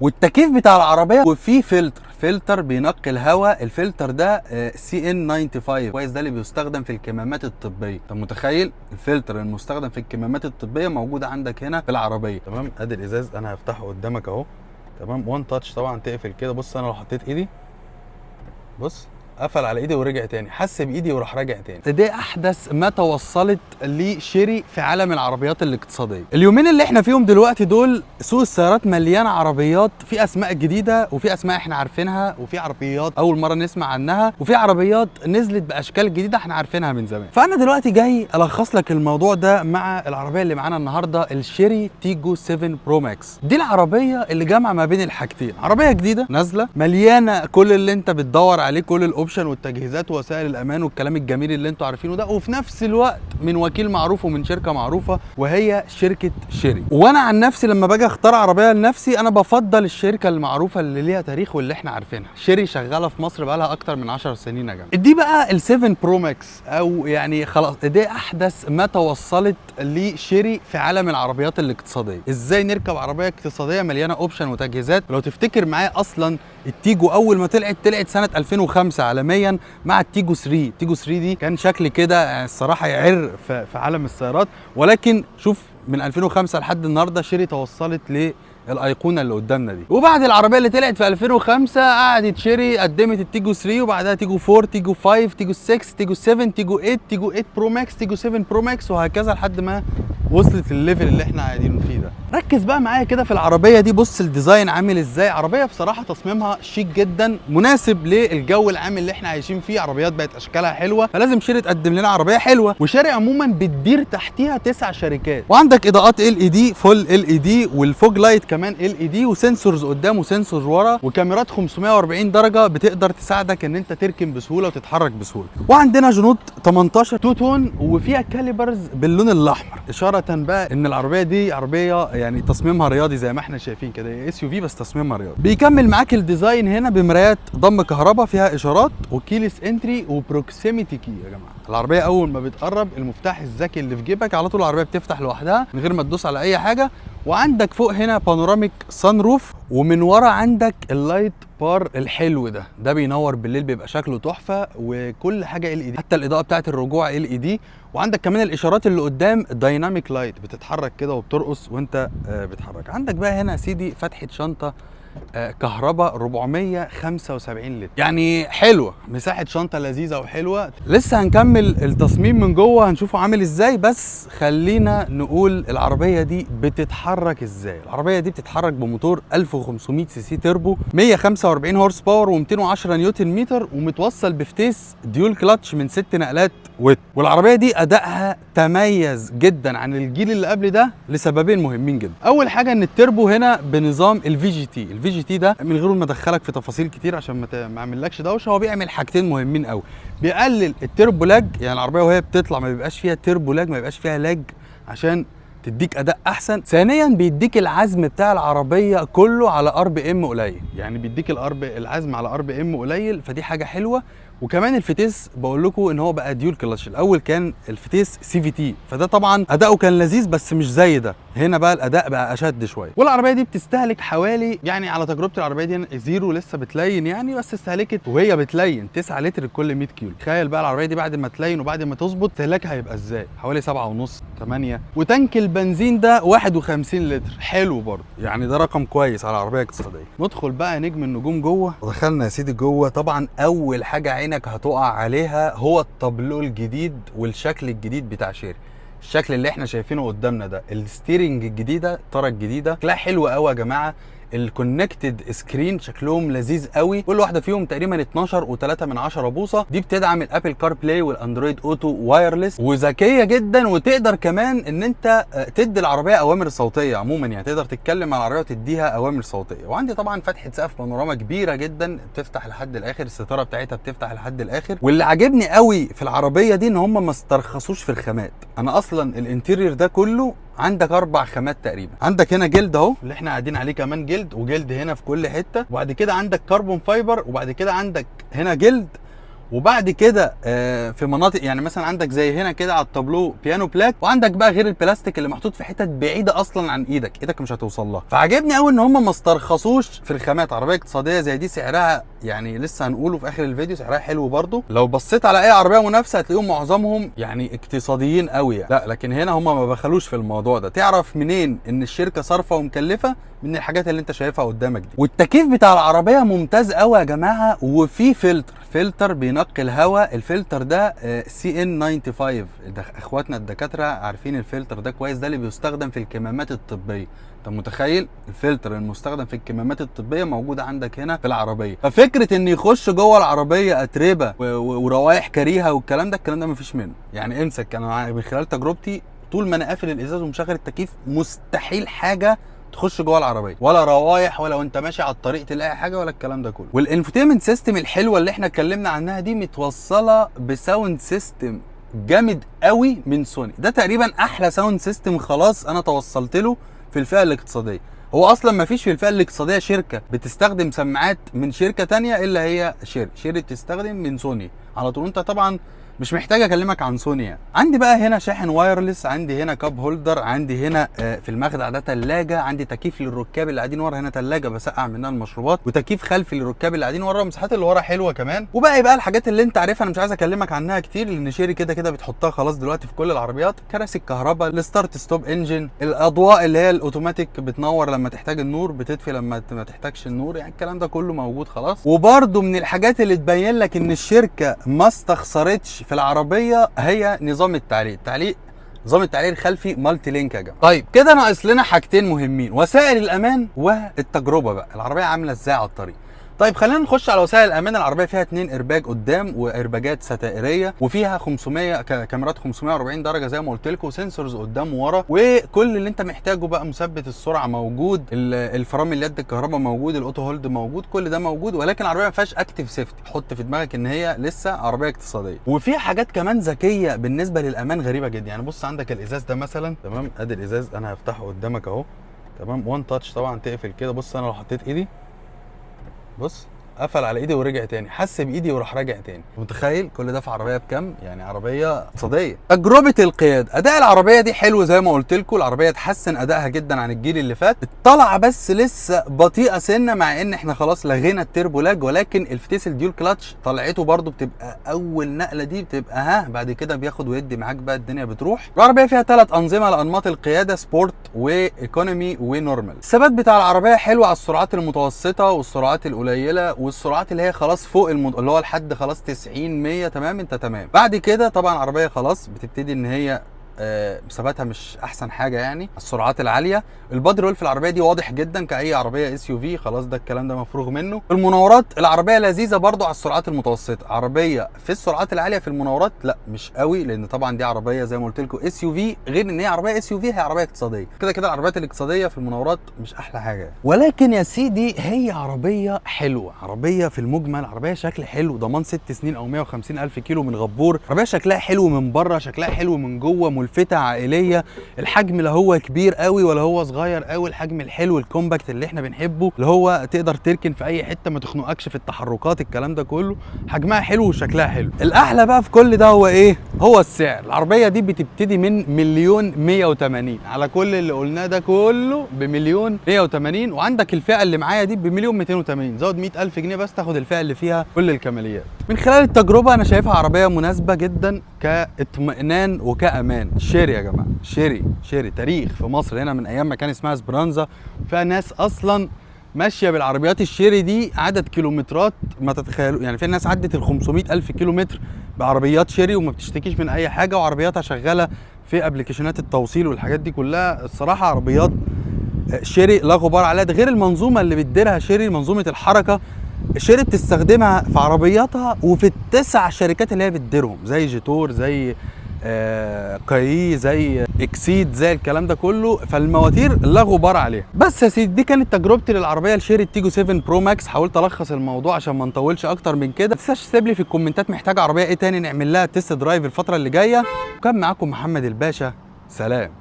والتكييف بتاع العربيه وفيه فلتر بينقي الهواء. الفلتر ده CN95 كويس، ده اللي بيستخدم في الكمامات الطبيه. انت متخيل الفلتر المستخدم في الكمامات الطبيه موجود عندك هنا في العربيه؟ تمام. ادي الازاز انا هفتحه قدامك اهو. تمام. وان تاتش طبعا تقفل كده. بص انا لو حطيت ايدي، بص قفل على ايدي ورجع تاني، حس بايدي وراح راجع تاني. دي احدث ما توصلت لشيري في عالم العربيات الاقتصاديه. اليومين اللي احنا فيهم دلوقتي دول سوق السيارات مليان عربيات، في اسماء جديده وفي اسماء احنا عارفينها وفي عربيات اول مره نسمع عنها وفي عربيات نزلت باشكال جديده احنا عارفينها من زمان. فانا دلوقتي جاي الخص لك الموضوع ده مع العربيه اللي معانا النهارده، الشيري تيجو 7 برو ماكس. دي العربيه اللي جامعه ما بين الحاجتين، عربيه جديده نازله مليانه كل اللي انت بتدور عليه، كل الاوبشن والتجهيزات ووسائل الامان والكلام الجميل اللي انتوا عارفينه ده، وفي نفس الوقت من وكيل معروف ومن شركه معروفه وهي شركه شيري. وانا عن نفسي لما باجي اختار عربيه لنفسي انا بفضل الشركه المعروفه اللي ليها تاريخ واللي احنا عارفينها. شيري شغاله في مصر بقالها اكتر من 10 سنين يا جماعه. دي بقى ال7 برو ماكس، او يعني خلاص دي احدث ما توصلت لشيري في عالم العربيات الاقتصاديه. ازاي نركب عربيه اقتصاديه مليانه اوبشن وتجهيزات؟ لو تفتكر معايا اصلا التيجو اول ما طلعت سنه 2005 عالميا مع التيجو 3. التيجو 3 دي كان شكل كده يعني الصراحه يعر في عالم السيارات، ولكن شوف من 2005 لحد النهارده شيري توصلت للايقونه اللي قدامنا دي. وبعد العربيه اللي طلعت في 2005 قعدت شيري قدمت التيجو 3 وبعدها تيجو 4 تيجو 5 تيجو 6 تيجو 7 تيجو 8 تيجو 8 برو ماكس تيجو 7 برو ماكس وهكذا لحد ما وصلت للليفل اللي احنا قاعدين فيه ده. ركز بقى معايا كده في العربيه دي، بص الديزاين عامل ازاي. عربيه بصراحه تصميمها شيك جدا، مناسب للجو العام اللي احنا عايشين فيه. عربيات بقت اشكالها حلوه، فلازم شيري تقدم لنا عربيه حلوه. وشيري عموما بتدير تحتيها 9 شركات، وعندك اضاءات LED فول LED والفوج لايت كمان LED وسنسورز قدام وسنسورز ورا وكاميرات 540 درجه بتقدر تساعدك ان انت تركن بسهوله وتتحرك بسهوله. وعندنا جنود 18 تو تون وفيها كاليبرز باللون الاحمر، اشاره بقى ان العربيه دي عربيه يعني تصميمها رياضي زي ما احنا شايفين كده، SUV بس تصميمها رياضي. بيكمل معاك الديزاين هنا بمرايات ضم كهرباء فيها اشارات وكيلس انتري وبروكسيميتي كي. يا جماعه العربيه اول ما بتقرب المفتاح الذكي اللي في جيبك على طول العربيه بتفتح لوحدها من غير ما تدوس على اي حاجه. وعندك فوق هنا بانوراميك سان روف، ومن ورا عندك اللايت بار الحلو ده بينور بالليل بيبقى شكله تحفه، وكل حاجه LED حتى الاضاءه بتاعت الرجوع LED. وعندك كمان الاشارات اللي قدام دايناميك لايت بتتحرك كده وبترقص وانت بتحرك. عندك بقى هنا يا سيدي فتحه شنطه كهرباء 475 لتر، يعني حلوه، مساحه شنطه لذيذه وحلوه. لسه هنكمل التصميم من جوه هنشوفه عامل ازاي، بس خلينا نقول العربيه دي بتتحرك ازاي. العربيه دي بتتحرك بموتور 1500 سي سي تربو 145 هورس باور و210 نيوتن متر، ومتوصل بفتيس ديول كلاتش من 6 نقلات ويت. والعربيه دي ادائها تميز جدا عن الجيل اللي قبل ده لسببين مهمين جدا. اول حاجه ان التربو هنا بنظام الفي جي تي ده من غير ما ادخلك في تفاصيل كتير عشان ما اعملكش دوشه، هو بيعمل حاجتين مهمين قوي. بيقلل التربو لاج، يعني العربيه وهي بتطلع ما بيبقاش فيها تربو لاج، ما بيبقاش فيها لاج عشان تديك اداء احسن. ثانيا بيديك العزم بتاع العربيه كله على RPM قليل، يعني بيديك العزم على RPM قليل، فدي حاجه حلوه. وكمان الفتيس بقول لكم ان هو بقى ديول كلاتش، الاول كان الفتيس CVT، فده طبعا اداؤه كان لذيذ بس مش زي ده. هنا بقى الاداء بقى اشد شويه. والعربيه دي بتستهلك حوالي، يعني على تجربه العربيه دي زيرو لسه بتلين يعني، بس استهلكت وهي بتلين 9 لتر لكل 100 كيلو. تخيل بقى العربيه دي بعد ما تلين وبعد ما تظبط استهلاكها هيبقى ازاي، حوالي 7.5 8. وتانك البنزين ده 51 لتر، حلو برضه، يعني ده رقم كويس على عربيه اقتصاديه. ندخل بقى نجم النجوم جوه. ودخلنا يا سيدي جوه، طبعا اول حاجه عينك هتقع عليها هو التابلو الجديد والشكل الجديد بتاع شيري. الشكل اللي احنا شايفينه قدامنا ده، الستيرنج الجديده، الطاره الجديده، شكلها حلو قوي يا جماعه. الكونكتد سكرين شكلهم لذيذ قوي، كل واحده فيهم تقريبا 12.3 بوصه. دي بتدعم الابل كار بلاي والاندرويد اوتو وايرلس، وذكيه جدا. وتقدر كمان ان انت تدي العربيه اوامر صوتيه عموما، يعني تقدر تتكلم مع العربيه وتديها اوامر صوتيه. وعندي طبعا فتحه سقف بانوراما كبيره جدا بتفتح لحد الاخر، الستاره بتاعتها بتفتح لحد الاخر. واللي عاجبني قوي في العربيه دي ان هم ما استرخصوش في الخامات. انا اصلا الانتيريور ده كله عندك 4 خامات تقريبا. عندك هنا جلد اهو اللي احنا قاعدين عليه، كمان جلد، وجلد هنا في كل حته. وبعد كده عندك كربون فايبر، وبعد كده عندك هنا جلد، وبعد كده في مناطق يعني مثلا عندك زي هنا كده على التابلو بيانو بلاك، وعندك بقى غير البلاستيك اللي محطوط في حتت بعيده اصلا عن ايدك مش هتوصل لها. فعجبني قوي ان هم ما استرخصوش في الخامات. عربيه اقتصاديه زي دي سعرها يعني لسه هنقوله في اخر الفيديو سعرها حلو برضو. لو بصيت على اي عربيه منافسه هتلاقيهم معظمهم يعني اقتصاديين قوي يعني. لا لكن هنا هم ما بخلوش في الموضوع ده. تعرف منين ان الشركه صارفه ومكلفه؟ من الحاجات اللي انت شايفها قدامك دي. والتكييف بتاع العربيه ممتاز قوي يا جماعه، وفي فلتر بينقي الهواء. الفلتر ده CN95. اخواتنا الدكاتره عارفين الفلتر ده كويس، ده اللي بيستخدم في الكمامات الطبيه. انت متخيل الفلتر المستخدم في الكمامات الطبيه موجود عندك هنا في العربيه؟ ففكره ان يخش جوه العربيه اتربه وروايح كريهه والكلام ده مفيش منه يعني. امسك، انا من خلال تجربتي طول ما انا قافل الازاز ومشغل التكييف مستحيل حاجه تخش جوه العربيه، ولا روايح، ولا وانت ماشي على الطريق تلاقي حاجه، ولا الكلام ده كله. والانفوتينمنت سيستم الحلوه اللي احنا اتكلمنا عنها دي متوصله بساوند سيستم جامد قوي من سوني. ده تقريبا احلى ساوند سيستم خلاص انا توصلت له في الفئه الاقتصاديه. هو اصلا ما فيش في الفئه الاقتصاديه شركه بتستخدم سماعات من شركه تانية الا هي شيري بتستخدم من سوني على طول. انت طبعا مش محتاج اكلمك عن سوني يعني. عندي بقى هنا شاحن وايرلس، عندي هنا كاب هولدر، عندي هنا في المخدع ده ثلاجه، عندي تكييف للركاب اللي قاعدين ورا، هنا ثلاجه بسقع منها المشروبات، وتكييف خلفي للركاب اللي قاعدين ورا. المساحات اللي ورا حلوه كمان. وباقي بقى الحاجات اللي انت عارفها انا مش عايز اكلمك عنها كتير، لان شيري كده كده بتحطها خلاص دلوقتي في كل العربيات. كراسي الكهرباء، الستارت ستوب انجن، الاضواء اللي هي الاوتوماتيك بتنور لما تحتاج النور، بتطفي لما ما تحتاجش النور، يعني الكلام ده كله موجود خلاص. وبرده من الحاجات اللي تبين لك ان الشركه ما استخسرتش في العربيه هي نظام التعليق. نظام التعليق الخلفي مالتي لينك يا جماعه. طيب كده ناقص لنا حاجتين مهمين، وسائل الامان والتجربه بقى، العربيه عامله ازاي على الطريق. طيب خلينا نخش على وسائل الامان. العربيه فيها 2 ايرباج قدام وارباجات ستائريه، وفيها 500 كاميرات 540 درجه زي ما قلت لكم، وسنسورز قدام وورا، وكل اللي انت محتاجه بقى. مثبت السرعه موجود، الفرامل اليد الكهرباء موجود، الاوتو هولد موجود، كل ده موجود. ولكن العربيه ما فيهاش اكتيف سيفتي. حط في دماغك ان هي لسه عربيه اقتصاديه. وفي حاجات كمان ذكيه بالنسبه للامان غريبه جدا. يعني بص عندك الازاز ده مثلا، تمام؟ ادي الازاز انا هفتحه قدامك اهو، تمام؟ وان تاتش طبعا تقفل كده. بص انا لو حطيت ايدي، بص قفل على ايدي ورجع تاني، حس بايدي وراح راجع تاني. متخيل كل ده في عربيه بكام؟ يعني عربيه اقتصاديه. تجربه القياده، اداء العربيه دي حلو زي ما قلت لكم. العربيه اتحسن ادائها جدا عن الجيل اللي فات. الطلعه بس لسه بطيئه سنه، مع ان احنا خلاص لغينا التربو لاج، ولكن الفتيس الديول كلاتش طلعته برده بتبقى اول نقله دي بتبقى بعد كده بياخد ويدي معاك بقى الدنيا بتروح. العربيه فيها 3 انظمه لانماط القياده، سبورت وايكونومي ونورمال. الثبات بتاع العربيه حلو على السرعات المتوسطه والسرعات القليله، والسرعات اللي هي خلاص فوق اللي هو لحد خلاص 90 100 تمام، انت تمام. بعد كده طبعا العربيه خلاص بتبتدي ان هي ثباتها مش احسن حاجه يعني السرعات العاليه. البادي رول في العربيه دي واضح جدا كاي عربيه اس يو في، خلاص ده الكلام ده مفروغ منه. المناورات العربيه لذيذه برضو على السرعات المتوسطه. عربيه في السرعات العاليه في المناورات لا مش قوي، لان طبعا دي عربيه زي ما قلت لكم اس يو في، غير ان هي عربيه اس يو في هي عربيه اقتصاديه. كده كده العربيات الاقتصاديه في المناورات مش احلى حاجه. ولكن يا سيدي هي عربيه حلوه، عربيه في المجمل عربيه شكل حلو، ضمان 6 سنين او 150 الف كيلو من غبور. عربيه شكلها حلو من بره، شكلها حلو من جوه، ملفتة عائلية. الحجم لا هو كبير قوي ولا هو صغير قوي، الحجم الحلو الكومباكت اللي احنا بنحبه، اللي هو تقدر تركن في اي حتة ما تخنقكش في التحركات، الكلام ده كله. حجمها حلو وشكلها حلو. الاحلى بقى في كل ده هو ايه؟ هو السعر. العربية دي بتبتدي من 1,180,000 على كل اللي قلناه ده كله ب1,180,000، وعندك الفئة اللي معايا دي ب1,280,000. زود 100,000 جنيه بس تاخد الفئة اللي فيها كل الكماليات. من خلال التجربة انا شايفها عربية مناسبة جدا كاطمئنان وكأمان. شيري يا جماعه، شيري تاريخ في مصر هنا من ايام ما كان اسمها اسبرانزا، فيها ناس اصلا ماشيه بالعربيات الشيري دي عدد كيلومترات ما تتخيلوا. يعني في ناس عدت ال 500,000 كيلومتر بعربيات شيري وما بتشتكيش من اي حاجه، وعربياتها شغاله في ابلكيشنات التوصيل والحاجات دي كلها. الصراحه عربيات شيري لا غبار عليها. ده غير المنظومه اللي بتديرها شيري، منظومه الحركه. شيري بتستخدمها في عربياتها وفي ال9 شركات اللي هي بتديرهم، زي جيتور، زي كاي، زي اكسيد، زي الكلام ده كله. فالمواتير لا غبار عليها. بس يا سيدي دي كانت تجربتي للعربيه الشيري التيجو 7 برو ماكس. حاولت الخص الموضوع عشان ما نطولش اكتر من كده. ما تنساش تسيب لي في الكومنتات محتاج عربيه ايه تاني نعمل لها تيست درايف الفتره اللي جايه. وكان معاكم محمد الباشا، سلام.